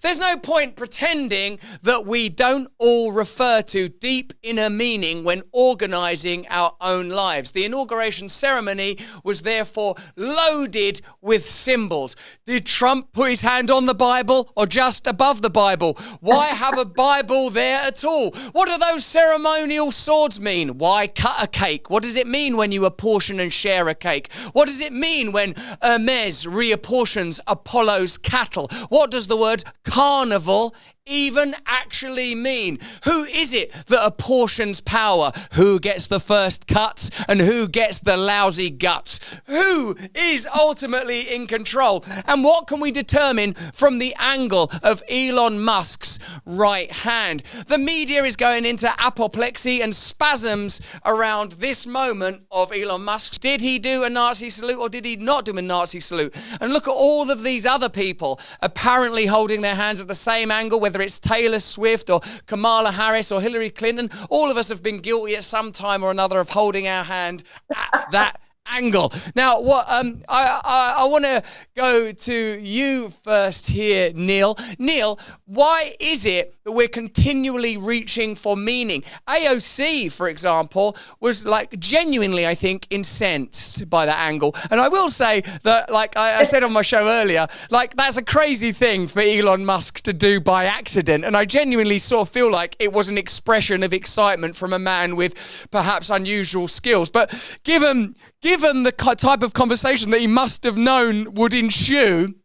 There's no point pretending that we don't all refer to deep inner meaning when organising our own lives. The inauguration ceremony was therefore loaded with symbols. Did Trump put his hand on the Bible or just above the Bible? Why have a Bible there at all? What do those ceremonial swords mean? Why cut a cake? What does it mean when you apportion and share a cake? What does it mean when Hermes reapportions Apollo's cattle? What does the word carnival even actually mean? Who is it that apportions power? Who gets the first cuts and who gets the lousy guts? Who is ultimately in control? And what can we determine from the angle of Elon Musk's right hand? The media is going into apoplexy and spasms around this moment of Elon Musk. Did he do a Nazi salute or did he not do a Nazi salute? And look at all of these other people apparently holding their hands at the same angle, whether it's Taylor Swift or Kamala Harris or Hillary Clinton. All of us have been guilty at some time or another of holding our hand at that angle. Now, what I want to go to you first here, Neil. Neil, why is it that we're continually reaching for meaning? AOC, for example, was like genuinely, I think, incensed by that angle. And I will say that, like I said on my show earlier, like that's a crazy thing for Elon Musk to do by accident. And I genuinely sort of feel like it was an expression of excitement from a man with perhaps unusual skills. But given the type of conversation that he must have known would ensue,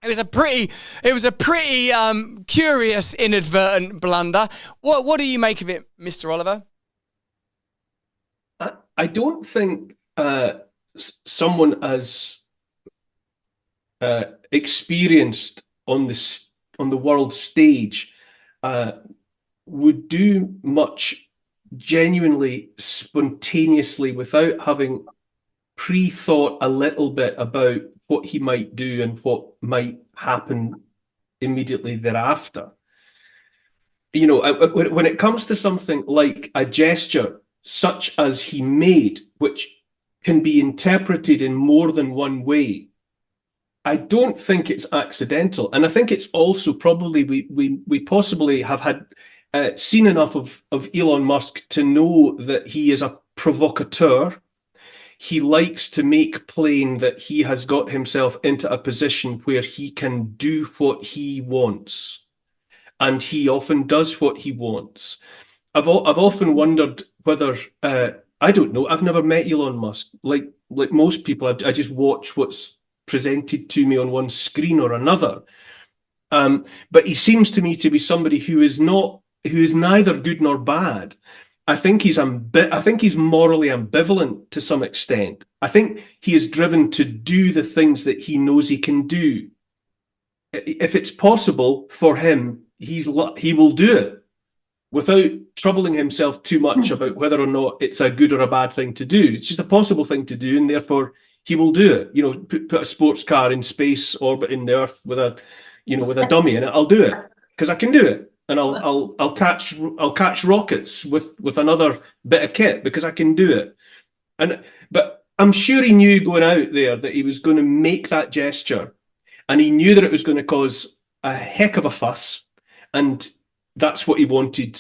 it was a pretty curious inadvertent blunder. What do you make of it, Mr. Oliver? I don't think someone as experienced on the world stage would do much genuinely spontaneously without having pre-thought a little bit about what he might do and what might happen immediately thereafter. You know, when it comes to something like a gesture such as he made, which can be interpreted in more than one way, I don't think it's accidental. And I think it's also probably we possibly have had seen enough of Elon Musk to know that he is a provocateur. He likes to make plain that he has got himself into a position where he can do what he wants. And he often does what he wants. I've often wondered whether, I don't know, I've never met Elon Musk. Like most people, I just watch what's presented to me on one screen or another. But he seems to me to be somebody who is neither good nor bad. I think he's morally ambivalent to some extent. I think he is driven to do the things that he knows he can do. If it's possible for him, he will do it without troubling himself too much about whether or not it's a good or a bad thing to do. It's just a possible thing to do, and therefore he will do it. You know, put a sports car in space, orbiting the Earth with a dummy in it. I'll do it because I can do it. And I'll catch rockets with another bit of kit because I can do it. But I'm sure he knew going out there that he was going to make that gesture, and he knew that it was going to cause a heck of a fuss, and that's what he wanted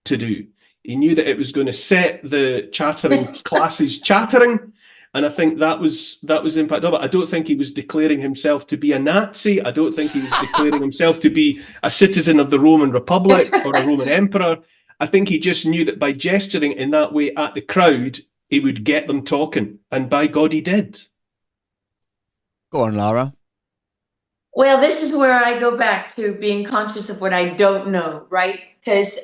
to do. He knew that it was going to set the chattering classes chattering. And I think that was the impact of it. I don't think he was declaring himself to be a Nazi. I don't think he was declaring himself to be a citizen of the Roman Republic or a Roman emperor. I think he just knew that by gesturing in that way at the crowd, he would get them talking. And by God, he did. Go on, Lara. Well, this is where I go back to being conscious of what I don't know, right? Because,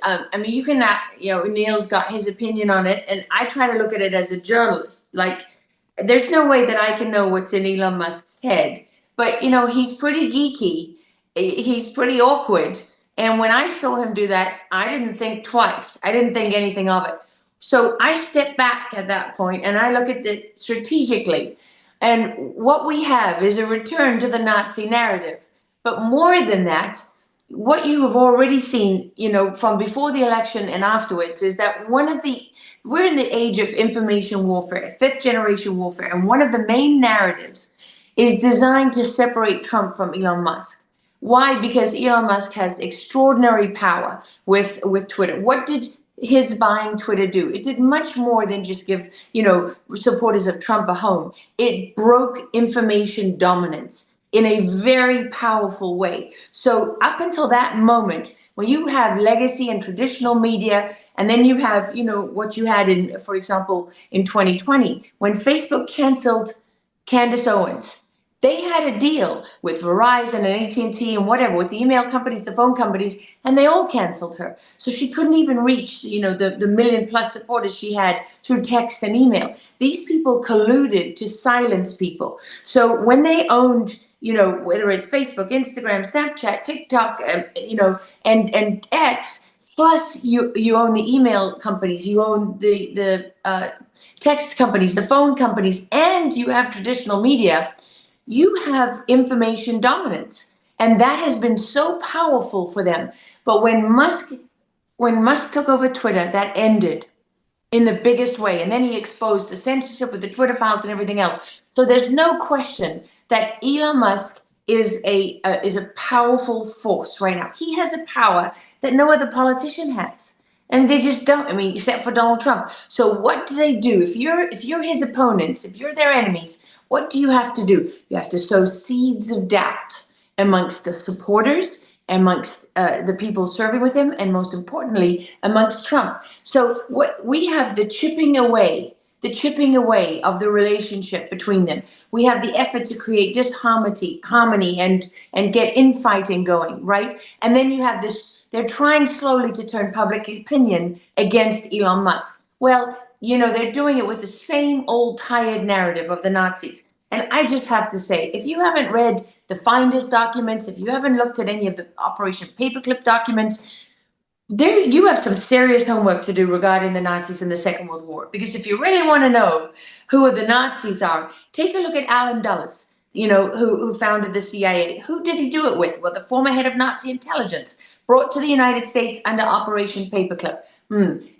you cannot, Neil's got his opinion on it, and I try to look at it as a journalist. Like, there's no way that I can know what's in Elon Musk's head. But, he's pretty geeky. He's pretty awkward. And when I saw him do that, I didn't think twice. I didn't think anything of it. So I step back at that point and I look at it strategically. And what we have is a return to the Nazi narrative. But more than that, what you have already seen, from before the election and afterwards, is that we're in the age of information warfare, fifth generation warfare. And one of the main narratives is designed to separate Trump from Elon Musk. Why? Because Elon Musk has extraordinary power with Twitter. What did his buying Twitter do? It did much more than just give, supporters of Trump a home. It broke information dominance in a very powerful way. So up until that moment, when you have legacy and traditional media, and then you have, what you had in, for example, in 2020, when Facebook canceled Candace Owens. They had a deal with Verizon and AT&T and whatever, with the email companies, the phone companies, and they all canceled her. So she couldn't even reach, the million plus supporters she had through text and email. These people colluded to silence people. So when they owned, whether it's Facebook, Instagram, Snapchat, TikTok, and X, plus you own the email companies, you own the text companies, the phone companies, and you have traditional media, you have information dominance. And that has been so powerful for them. But when Musk took over Twitter, that ended in the biggest way. And then he exposed the censorship with the Twitter files and everything else. So there's no question that Elon Musk is a powerful force right now. He has a power that no other politician has. And they just don't, except for Donald Trump. So what do they do? If you're his opponents, if you're their enemies, what do you have to do? You have to sow seeds of doubt amongst the supporters, amongst the people serving with him, and most importantly, amongst Trump. So what we have the chipping away of the relationship between them. We have the effort to create disharmony and get infighting going, right? And then you have this, they're trying slowly to turn public opinion against Elon Musk. Well, they're doing it with the same old tired narrative of the Nazis. And I just have to say, if you haven't read the Finders documents, if you haven't looked at any of the Operation Paperclip documents, you have some serious homework to do regarding the Nazis in the Second World War. Because if you really want to know who the Nazis are, take a look at Allen Dulles, who founded the CIA. Who did he do it with? Well, the former head of Nazi intelligence, brought to the United States under Operation Paperclip.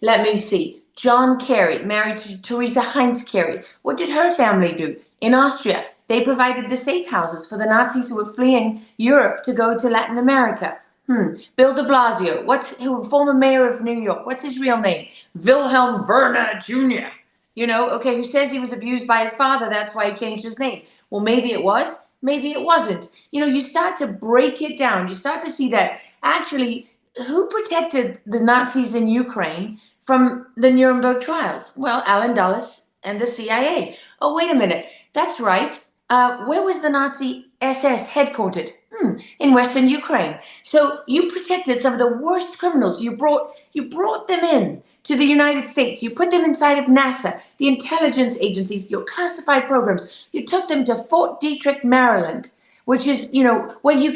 Let me see. John Kerry, married to Teresa Heinz Kerry. What did her family do? In Austria, they provided the safe houses for the Nazis who were fleeing Europe to go to Latin America. Bill de Blasio, former mayor of New York, what's his real name? Wilhelm Werner Jr., who says he was abused by his father, that's why he changed his name. Well, maybe it was, maybe it wasn't. You start to break it down. You start to see that actually, who protected the Nazis in Ukraine from the Nuremberg trials? Well, Allen Dulles and the CIA. Oh, wait a minute. That's right. Where was the Nazi SS headquartered? In Western Ukraine. So you protected some of the worst criminals. You brought them in to the United States. You put them inside of NASA, the intelligence agencies, your classified programs. You took them to Fort Detrick, Maryland, which is, where you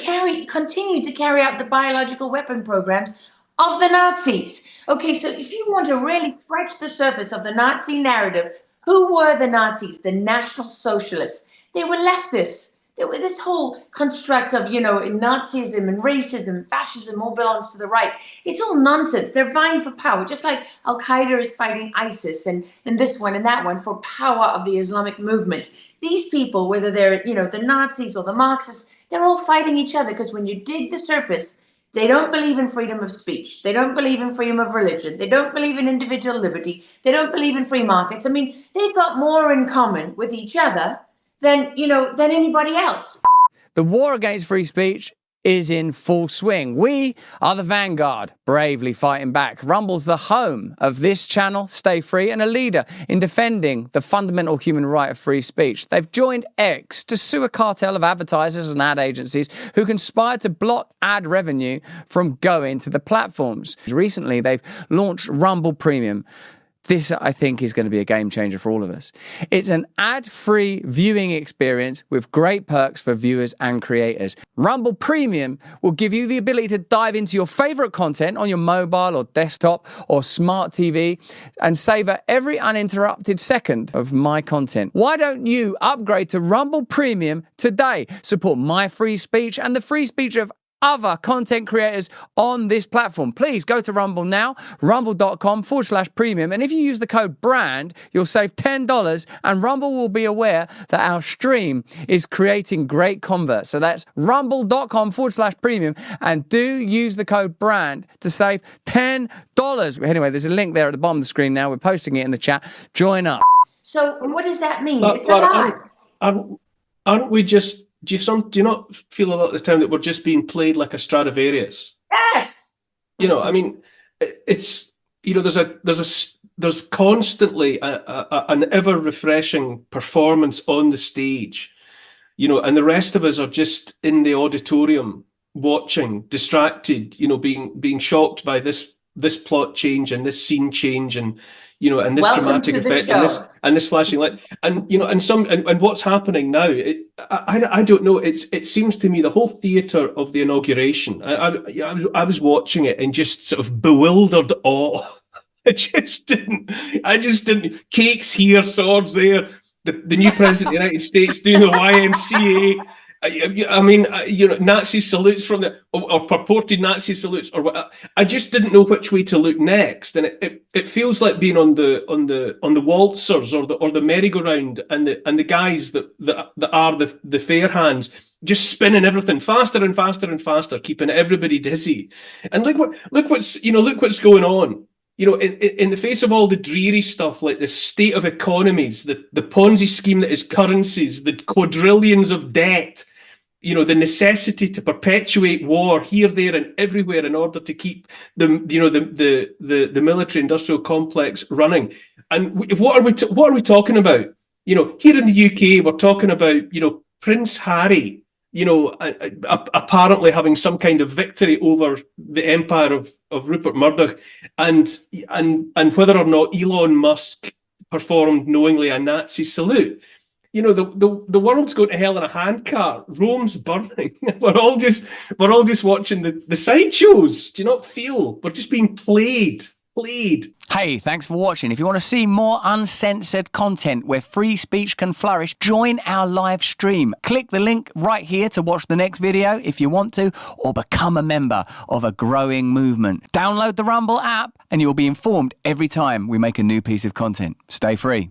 continue to carry out the biological weapon programs of the Nazis. Okay, so if you want to really scratch the surface of the Nazi narrative, who were the Nazis? The National Socialists. They were leftists. This whole construct of, Nazism and racism and fascism all belongs to the right. It's all nonsense. They're vying for power, just like Al-Qaeda is fighting ISIS and this one and that one for power of the Islamic movement. These people, whether they're, the Nazis or the Marxists, they're all fighting each other because when you dig the surface, they don't believe in freedom of speech. They don't believe in freedom of religion. They don't believe in individual liberty. They don't believe in free markets. They've got more in common with each other than anybody else. The war against free speech is in full swing. We are the vanguard, bravely fighting back. Rumble's the home of this channel, Stay Free, and a leader in defending the fundamental human right of free speech. They've joined X to sue a cartel of advertisers and ad agencies who conspire to block ad revenue from going to the platforms. Recently, they've launched Rumble Premium. This, I think, is going to be a game changer for all of us. It's an ad-free viewing experience with great perks for viewers and creators. Rumble Premium will give you the ability to dive into your favorite content on your mobile or desktop or smart TV and savor every uninterrupted second of my content. Why don't you upgrade to Rumble Premium today? Support my free speech and the free speech of other content creators on this platform. Please go to Rumble now, rumble.com/premium. And if you use the code BRAND, you'll save $10 and Rumble will be aware that our stream is creating great converts. So that's rumble.com/premium and do use the code BRAND to save $10. Anyway, there's a link there at the bottom of the screen now. We're posting it in the chat. Join up. So what does that mean? But, It's a lie. aren't we just? Do you not feel a lot of the time that we're just being played like a Stradivarius? Yes. I mean, it's there's constantly an ever refreshing performance on the stage, and the rest of us are just in the auditorium watching, distracted, being shocked by this plot change and this scene change and and this Welcome dramatic to the effect and this flashing light and what's happening now. I don't know. It seems to me the whole theatre of the inauguration. I was watching it in just sort of bewildered awe. I just didn't. Cakes here, swords there. The new president of the United States doing the YMCA. I mean, Nazi salutes from or purported Nazi salutes, or what. I just didn't know which way to look next, and it feels like being on the waltzers or the merry-go-round, and the guys that are the fair hands just spinning everything faster and faster and faster, keeping everybody dizzy. And look what's going on. In the face of all the dreary stuff like the state of economies, the Ponzi scheme that is currencies, the quadrillions of debt, the necessity to perpetuate war here, there, and everywhere in order to keep the military-industrial complex running. And what are we talking about? Here in the UK, we're talking about Prince Harry, apparently having some kind of victory over the empire of Rupert Murdoch, and whether or not Elon Musk performed knowingly a Nazi salute. The world's going to hell in a handcart. Rome's burning. We're all just watching the sideshows. Do you not feel we're just being played? Hey, thanks for watching. If you want to see more uncensored content where free speech can flourish, join our live stream. Click the link right here to watch the next video if you want to, or become a member of a growing movement. Download the Rumble app and you'll be informed every time we make a new piece of content. Stay free.